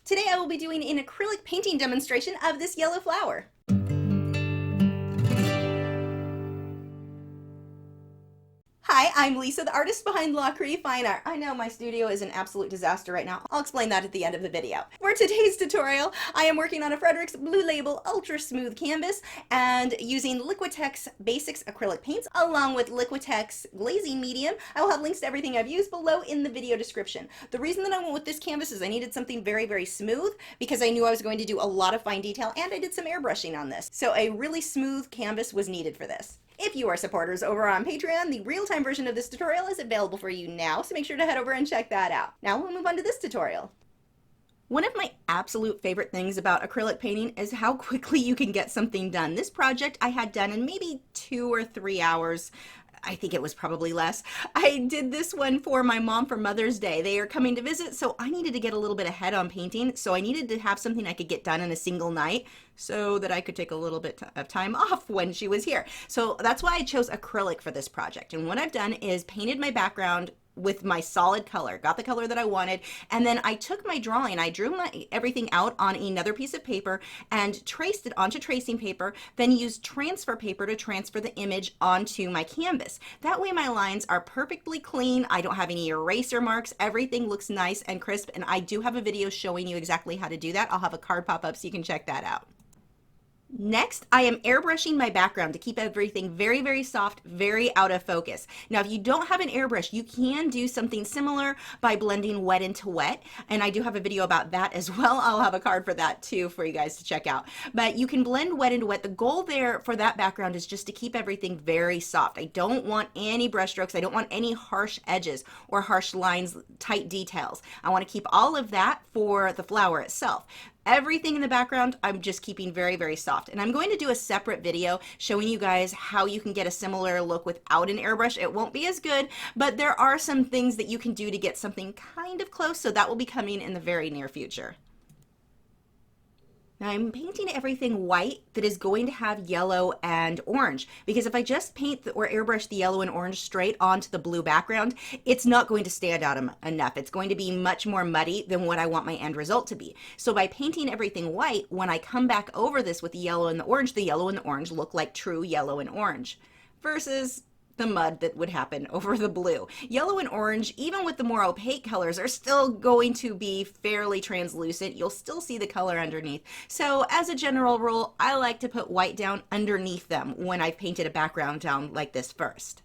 Today I will be doing an acrylic painting demonstration of this yellow flower. Hi, I'm Lisa, the artist behind Lachri Fine Art. I know my studio is an absolute disaster right now. I'll explain that at the end of the video. For today's tutorial, I am working on a Fredrix Blue Label Ultra Smooth Canvas and using Liquitex Basics acrylic paints along with Liquitex Glazing Medium. I will have links to everything I've used below in the video description. The reason that I went with this canvas is I needed something very, very smooth because I knew I was going to do a lot of fine detail and I did some airbrushing on this. So a really smooth canvas was needed for this. If you are supporters over on Patreon, the real-time version of this tutorial is available for you now, so make sure to head over and check that out. Now we'll move on to this tutorial. One of my absolute favorite things about acrylic painting is how quickly you can get something done. This project I had done in maybe 2 or 3 hours. I think it was probably less. I did this one for my mom for Mother's Day. They are coming to visit, so I needed to get a little bit ahead on painting. So I needed to have something I could get done in a single night so that I could take a little bit of time off when she was here. So that's why I chose acrylic for this project. And what I've done is painted my background with my solid color, got the color that I wanted, and then I took my drawing, I drew everything out on another piece of paper and traced it onto tracing paper, then used transfer paper to transfer the image onto my canvas. That way my lines are perfectly clean, I don't have any eraser marks, everything looks nice and crisp, and I do have a video showing you exactly how to do that. I'll have a card pop up so you can check that out. Next, I am airbrushing my background to keep everything very, very soft, very out of focus. Now, if you don't have an airbrush, you can do something similar by blending wet into wet, and I do have a video about that as well. I'll have a card for that too for you guys to check out. But you can blend wet into wet. The goal there for that background is just to keep everything very soft. I don't want any brush strokes. I don't want any harsh edges or harsh lines, tight details. I want to keep all of that for the flower itself. Everything in the background, I'm just keeping very, very soft. And I'm going to do a separate video showing you guys how you can get a similar look without an airbrush. It won't be as good, but there are some things that you can do to get something kind of close, so that will be coming in the very near future. Now I'm painting everything white that is going to have yellow and orange, because if I just paint or airbrush the yellow and orange straight onto the blue background, it's not going to stand out enough. It's going to be much more muddy than what I want my end result to be. So by painting everything white, when I come back over this with the yellow and the orange look like true yellow and orange versus the mud that would happen over the blue. Yellow and orange, even with the more opaque colors, are still going to be fairly translucent. You'll still see the color underneath. So as a general rule, I like to put white down underneath them when I've painted a background down like this first.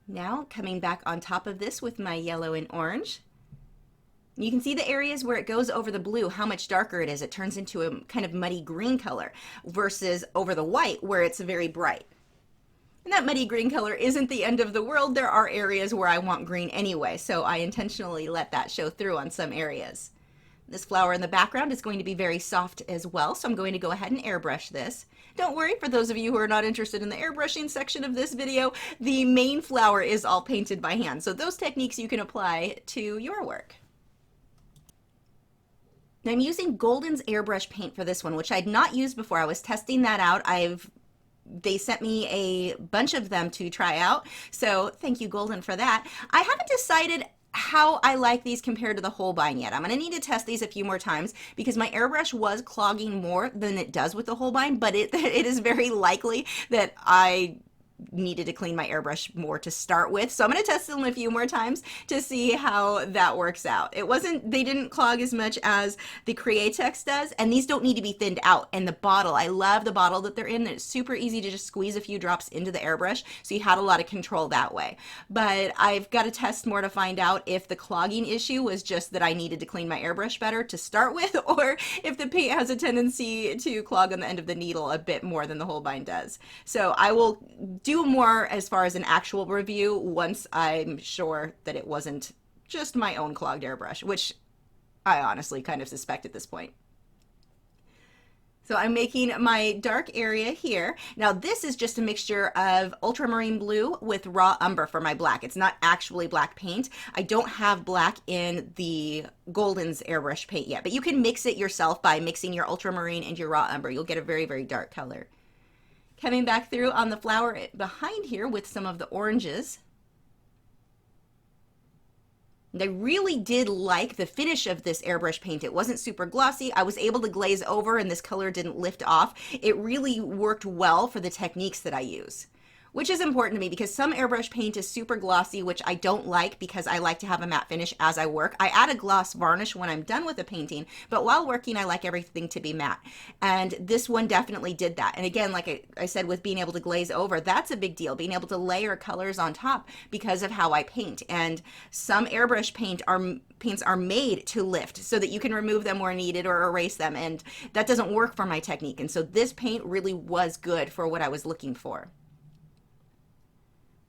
Now coming back on top of this with my yellow and orange. You can see the areas where it goes over the blue, how much darker it is. It turns into a kind of muddy green color versus over the white where it's very bright. And that muddy green color isn't the end of the world. There are areas where I want green anyway, so I intentionally let that show through on some areas. This flower in the background is going to be very soft as well, so I'm going to go ahead and airbrush this. Don't worry, for those of you who are not interested in the airbrushing section of this video, the main flower is all painted by hand, so those techniques you can apply to your work. I'm using Golden's airbrush paint for this one, which I'd not used before. I was testing that out. They sent me a bunch of them to try out, so thank you, Golden, for that. I haven't decided how I like these compared to the Holbein yet. I'm going to need to test these a few more times because my airbrush was clogging more than it does with the Holbein, but it is very likely that I needed to clean my airbrush more to start with. So I'm going to test them a few more times to see how that works out. They didn't clog as much as the Createx does, and these don't need to be thinned out. And the bottle, I love the bottle that they're in. It's super easy to just squeeze a few drops into the airbrush, so you had a lot of control that way. But I've got to test more to find out if the clogging issue was just that I needed to clean my airbrush better to start with, or if the paint has a tendency to clog on the end of the needle a bit more than the Holbein does. So I will do more as far as an actual review once I'm sure that it wasn't just my own clogged airbrush, which I honestly kind of suspect at this point. So I'm making my dark area here. Now this is just a mixture of ultramarine blue with raw umber for my black. It's not actually black paint. I don't have black in the Golden's airbrush paint yet, but you can mix it yourself by mixing your ultramarine and your raw umber. You'll get a very, very dark color. Coming back through on the flower behind here with some of the oranges. And I really did like the finish of this airbrush paint. It wasn't super glossy. I was able to glaze over and this color didn't lift off. It really worked well for the techniques that I use, which is important to me because some airbrush paint is super glossy, which I don't like because I like to have a matte finish as I work. I add a gloss varnish when I'm done with a painting, but while working, I like everything to be matte. And this one definitely did that. And again, like I said, with being able to glaze over, that's a big deal, being able to layer colors on top because of how I paint. And some airbrush paints are made to lift so that you can remove them where needed or erase them. And that doesn't work for my technique. And so this paint really was good for what I was looking for.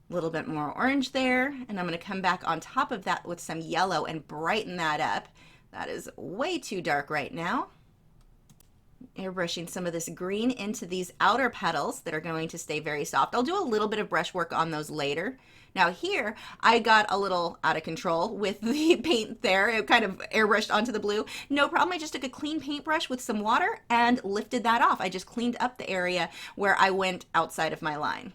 A little bit more orange there, and I'm going to come back on top of that with some yellow and brighten that up. That is way too dark right now. Airbrushing some of this green into these outer petals that are going to stay very soft. I'll do a little bit of brush work on those later. Now here, I got a little out of control with the paint there. It kind of airbrushed onto the blue. No problem, I just took a clean paintbrush with some water and lifted that off. I just cleaned up the area where I went outside of my line.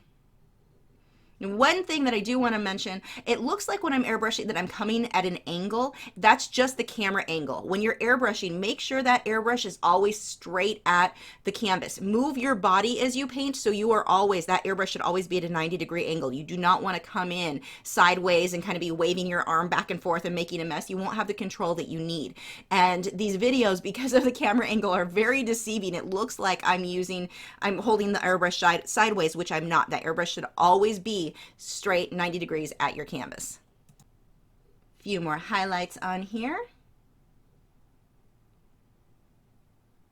One thing that I do want to mention, it looks like when I'm airbrushing that I'm coming at an angle. That's just the camera angle. When you're airbrushing, make sure that airbrush is always straight at the canvas. Move your body as you paint so you are always, that airbrush should always be at a 90-degree angle. You do not want to come in sideways and kind of be waving your arm back and forth and making a mess. You won't have the control that you need. And these videos, because of the camera angle, are very deceiving. It looks like I'm holding the airbrush sideways, which I'm not. That airbrush should always be straight 90 degrees at your canvas. A few more highlights on here.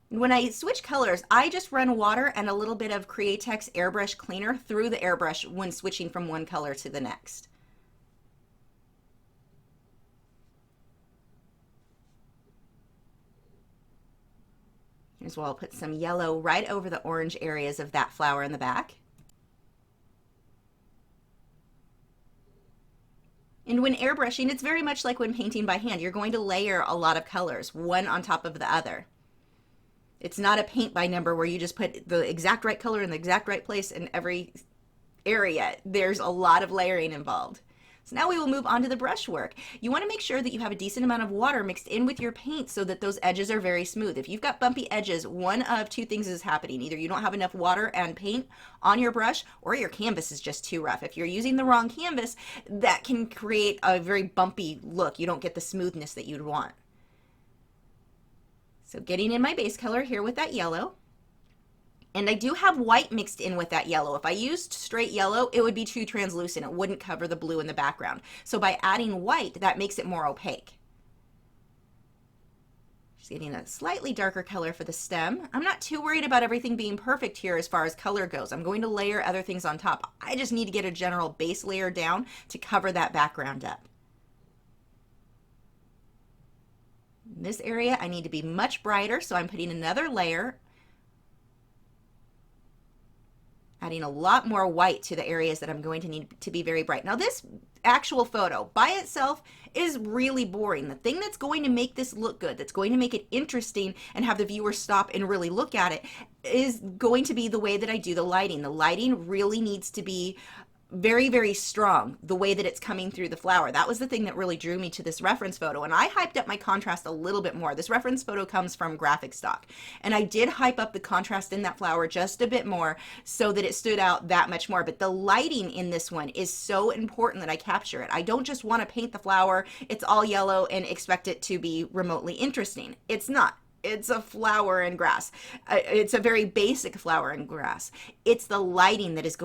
When I switch colors, I just run water and a little bit of Liquitex airbrush cleaner through the airbrush when switching from one color to the next. Here's where I'll put some yellow right over the orange areas of that flower in the back. And when airbrushing, it's very much like when painting by hand. You're going to layer a lot of colors, one on top of the other. It's not a paint by number where you just put the exact right color in the exact right place in every area. There's a lot of layering involved. So now we will move on to the brushwork. You want to make sure that you have a decent amount of water mixed in with your paint so that those edges are very smooth. If you've got bumpy edges, one of two things is happening. Either you don't have enough water and paint on your brush, or your canvas is just too rough. If you're using the wrong canvas, that can create a very bumpy look. You don't get the smoothness that you'd want. So getting in my base color here with that yellow. And I do have white mixed in with that yellow. If I used straight yellow, it would be too translucent. It wouldn't cover the blue in the background. So by adding white, that makes it more opaque. Just getting a slightly darker color for the stem. I'm not too worried about everything being perfect here as far as color goes. I'm going to layer other things on top. I just need to get a general base layer down to cover that background up. In this area, I need to be much brighter, so I'm putting another layer, adding a lot more white to the areas that I'm going to need to be very bright. Now this actual photo by itself is really boring. The thing that's going to make this look good, that's going to make it interesting and have the viewer stop and really look at it, is going to be the way that I do the lighting. The lighting really needs to be very, very strong, the way that it's coming through the flower. That was the thing that really drew me to this reference photo, and I hyped up my contrast a little bit more. This reference photo comes from Graphic Stock, and I did hype up the contrast in that flower just a bit more so that it stood out that much more. But the lighting in this one is so important that I capture it. I don't just want to paint the flower, it's all yellow, and expect it to be remotely interesting. It's not. It's a flower and grass. It's a very basic flower and grass. It's the lighting that is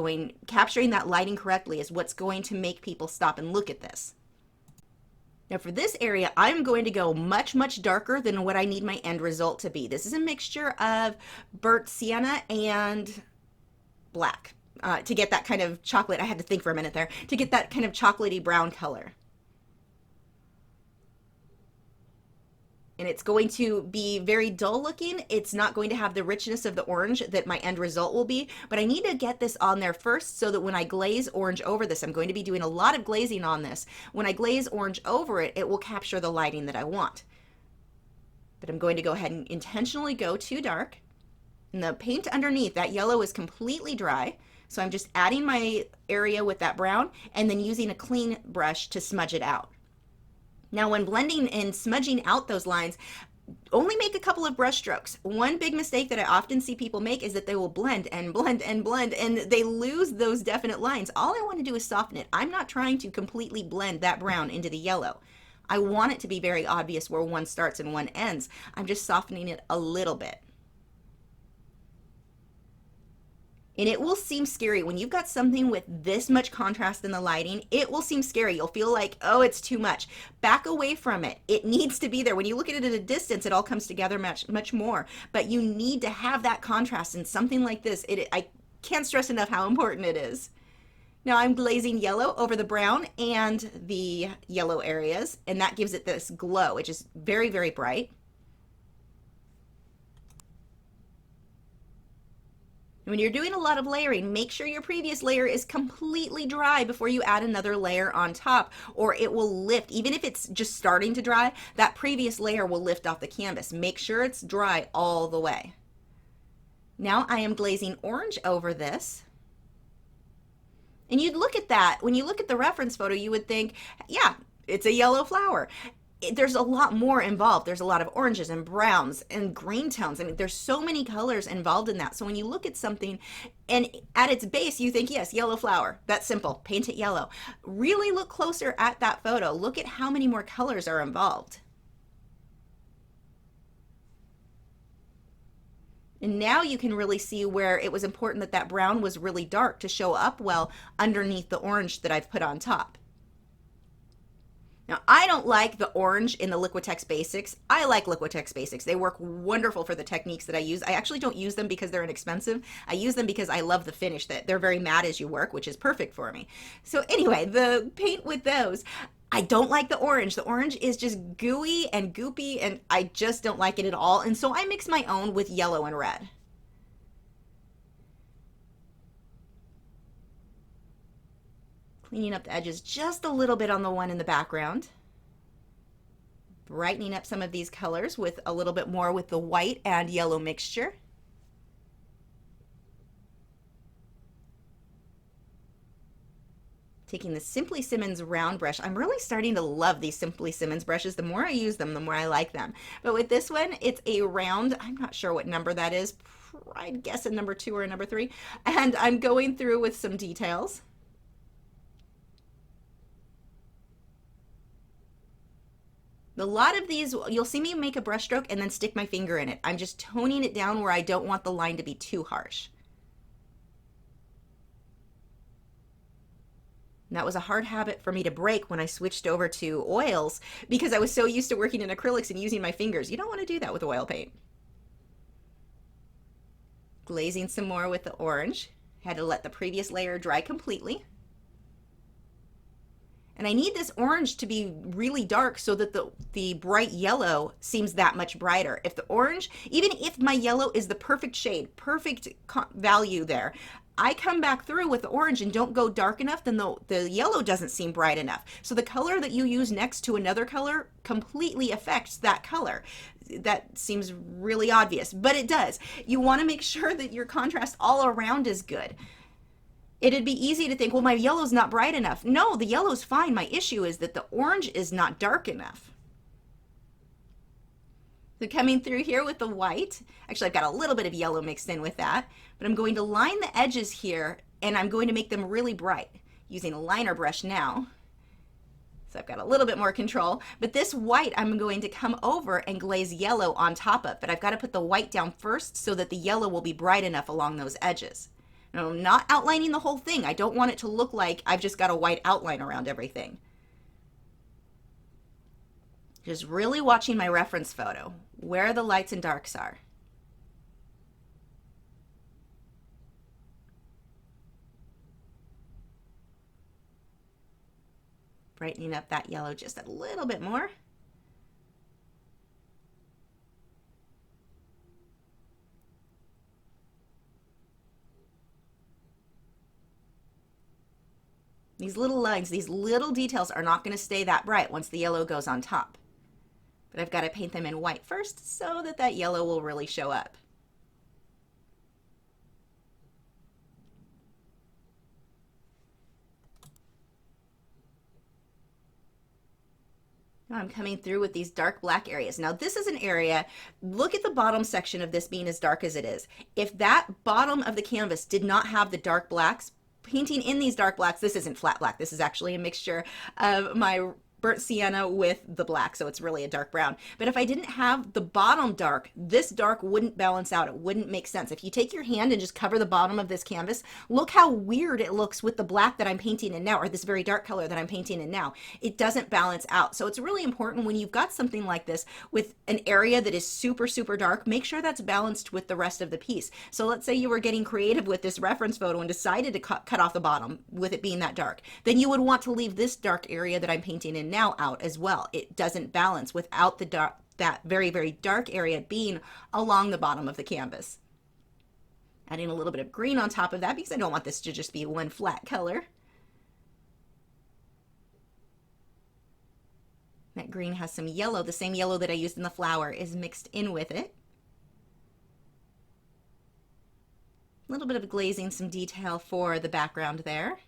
capturing that lighting correctly is what's going to make people stop and look at this. Now for this area, I'm going to go much, much darker than what I need my end result to be. This is a mixture of burnt sienna and black to get that kind of chocolate. I had to think for a minute there. To get that kind of chocolatey brown color. And it's going to be very dull looking. It's not going to have the richness of the orange that my end result will be, but I need to get this on there first so that when I glaze orange over this, I'm going to be doing a lot of glazing on this. When I glaze orange over it, it will capture the lighting that I want. But I'm going to go ahead and intentionally go too dark. And the paint underneath, that yellow is completely dry. So I'm just adding my area with that brown and then using a clean brush to smudge it out. Now, when blending and smudging out those lines, only make a couple of brush strokes. One big mistake that I often see people make is that they will blend and blend and blend, and they lose those definite lines. All I want to do is soften it. I'm not trying to completely blend that brown into the yellow. I want it to be very obvious where one starts and one ends. I'm just softening it a little bit. And it will seem scary when you've got something with this much contrast in the lighting. It will seem scary. You'll feel like, oh, it's too much. Back away from it. It needs to be there. When you look at it at a distance, it all comes together much more. But you need to have that contrast in something like this. I can't stress enough how important it is. Now I'm glazing yellow over the brown and the yellow areas, and that gives it this glow, which is very, very bright. When you're doing a lot of layering, make sure your previous layer is completely dry before you add another layer on top, or it will lift. Even if it's just starting to dry, that previous layer will lift off the canvas. Make sure it's dry all the way. Now I am glazing orange over this. And you'd look at that, when you look at the reference photo, you would think, yeah, it's a yellow flower. There's a lot more involved. There's a lot of oranges and browns and green tones. I mean, there's so many colors involved in that. So when you look at something and at its base, you think, yes, yellow flower. That's simple. Paint it yellow. Really look closer at that photo. Look at how many more colors are involved. And now you can really see where it was important that that brown was really dark to show up well underneath the orange that I've put on top. Now, I don't like the orange in the Liquitex Basics. I like Liquitex Basics. They work wonderful for the techniques that I use. I actually don't use them because they're inexpensive. I use them because I love the finish, that they're very matte as you work, which is perfect for me. So anyway, the paint with those, I don't like the orange. The orange is just gooey and goopy, and I just don't like it at all. And so I mix my own with yellow and red. Cleaning up the edges just a little bit on the one in the background. Brightening up some of these colors with a little bit more with the white and yellow mixture. Taking the Simply Simmons round brush. I'm really starting to love these Simply Simmons brushes. The more I use them, the more I like them. But with this one, it's a round, I'm not sure what number that is. I'd guess a number 2 or a number 3. And I'm going through with some details. A lot of these, you'll see me make a brush stroke and then stick my finger in it. I'm just toning it down where I don't want the line to be too harsh. And that was a hard habit for me to break when I switched over to oils because I was so used to working in acrylics and using my fingers. You don't want to do that with oil paint. Glazing some more with the orange. Had to let the previous layer dry completely. And I need this orange to be really dark so that the bright yellow seems that much brighter. If the orange, even if my yellow is the perfect shade, perfect value there, I come back through with the orange and don't go dark enough, then the yellow doesn't seem bright enough. So the color that you use next to another color completely affects that color. That seems really obvious, but it does. You want to make sure that your contrast all around is good. It'd be easy to think, well, my yellow's not bright enough. No, the yellow's fine. My issue is that the orange is not dark enough. So coming through here with the white, actually I've got a little bit of yellow mixed in with that, but I'm going to line the edges here and I'm going to make them really bright using a liner brush now. So I've got a little bit more control, but this white I'm going to come over and glaze yellow on top of, but I've got to put the white down first so that the yellow will be bright enough along those edges. Now, I'm not outlining the whole thing. I don't want it to look like I've just got a white outline around everything. Just really watching my reference photo, where the lights and darks are. Brightening up that yellow just a little bit more. These little lines, these little details are not going to stay that bright once the yellow goes on top. But I've got to paint them in white first so that that yellow will really show up. Now I'm coming through with these dark black areas. Now this is an area, look at the bottom section of this being as dark as it is. If that bottom of the canvas did not have the dark blacks, painting in these dark blacks, this isn't flat black, this is actually a mixture of my burnt sienna with the black, so it's really a dark brown. But if I didn't have the bottom dark, this dark wouldn't balance out. It wouldn't make sense. If you take your hand and just cover the bottom of this canvas, look how weird it looks with the black that I'm painting in now, or this very dark color that I'm painting in now. It doesn't balance out. So it's really important when you've got something like this with an area that is super, super dark, make sure that's balanced with the rest of the piece. So let's say you were getting creative with this reference photo and decided to cut off the bottom with it being that dark. Then you would want to leave this dark area that I'm painting in now out as well. It doesn't balance without the dark, that very, very dark area being along the bottom of the canvas. Adding a little bit of green on top of that because I don't want this to just be one flat color. That green has some yellow, the same yellow that I used in the flower is mixed in with it. A little bit of glazing, some detail for the background there.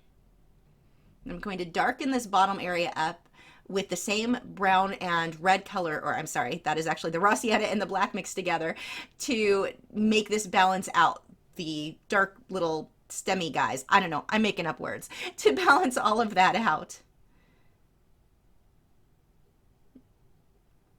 I'm going to darken this bottom area up with the same brown and red color, or I'm sorry, that is actually the raw sienna and the black mixed together to make this balance out. The dark little stemmy guys, I don't know, I'm making up words, to balance all of that out.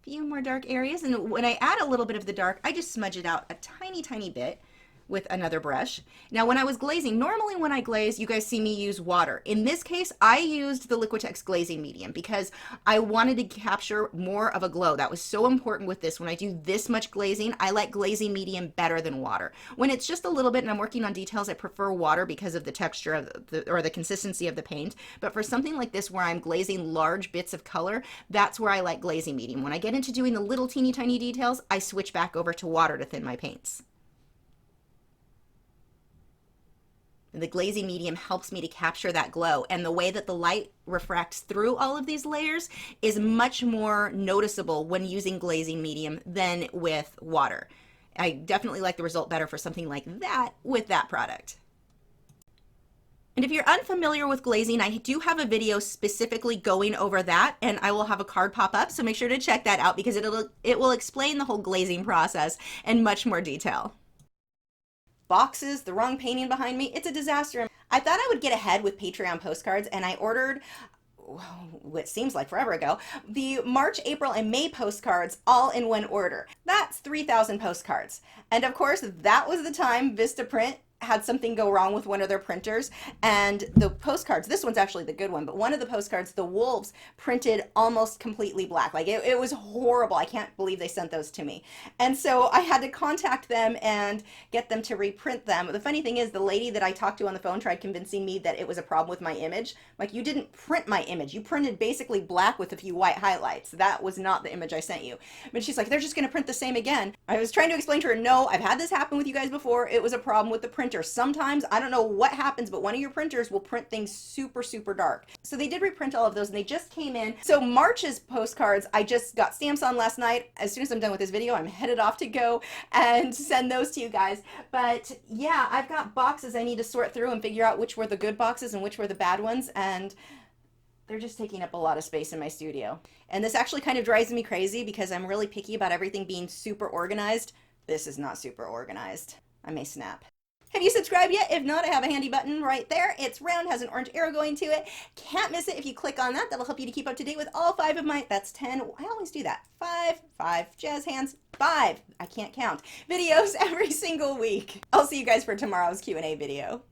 Few more dark areas, and when I add a little bit of the dark, I just smudge it out a tiny, tiny bit with another brush. Now when I was glazing, normally when I glaze, you guys see me use water. In this case, I used the Liquitex glazing medium because I wanted to capture more of a glow. That was so important with this. When I do this much glazing, I like glazing medium better than water. When it's just a little bit and I'm working on details, I prefer water because of the texture of the consistency of the paint. But for something like this where I'm glazing large bits of color, that's where I like glazing medium. When I get into doing the little teeny tiny details, I switch back over to water to thin my paints. The glazing medium helps me to capture that glow, and the way that the light refracts through all of these layers is much more noticeable when using glazing medium than with water. I definitely like the result better for something like that with that product. And if you're unfamiliar with glazing, I do have a video specifically going over that, and I will have a card pop up, so make sure to check that out because it will explain the whole glazing process in much more detail. Boxes, the wrong painting behind me, it's a disaster. I thought I would get ahead with Patreon postcards, and I ordered, what seems like forever ago, the March, April, and May postcards all in one order. That's 3,000 postcards. And of course, that was the time Vistaprint had something go wrong with one of their printers, and the postcards, this one's actually the good one, but one of the postcards, the wolves, printed almost completely black. Like it was horrible. I can't believe they sent those to me. And so I had to contact them and get them to reprint them. The funny thing is, the lady that I talked to on the phone tried convincing me that it was a problem with my image. Like, you didn't print my image. You printed basically black with a few white highlights. That was not the image I sent you. But she's like, they're just going to print the same again. I was trying to explain to her, no, I've had this happen with you guys before. It was a problem with the printer. Sometimes, I don't know what happens, but one of your printers will print things super, super dark. So they did reprint all of those, and they just came in. So March's postcards, I just got stamps on last night. As soon as I'm done with this video, I'm headed off to go and send those to you guys. But yeah, I've got boxes I need to sort through and figure out which were the good boxes and which were the bad ones, and they're just taking up a lot of space in my studio. And this actually kind of drives me crazy because I'm really picky about everything being super organized. This is not super organized. I may snap. Have you subscribed yet? If not, I have a handy button right there. It's round, has an orange arrow going to it. Can't miss it if you click on that. That'll help you to keep up to date with all 5 of my, that's 10, I always do that. 5, jazz hands, 5, I can't count, videos every single week. I'll see you guys for tomorrow's Q&A video.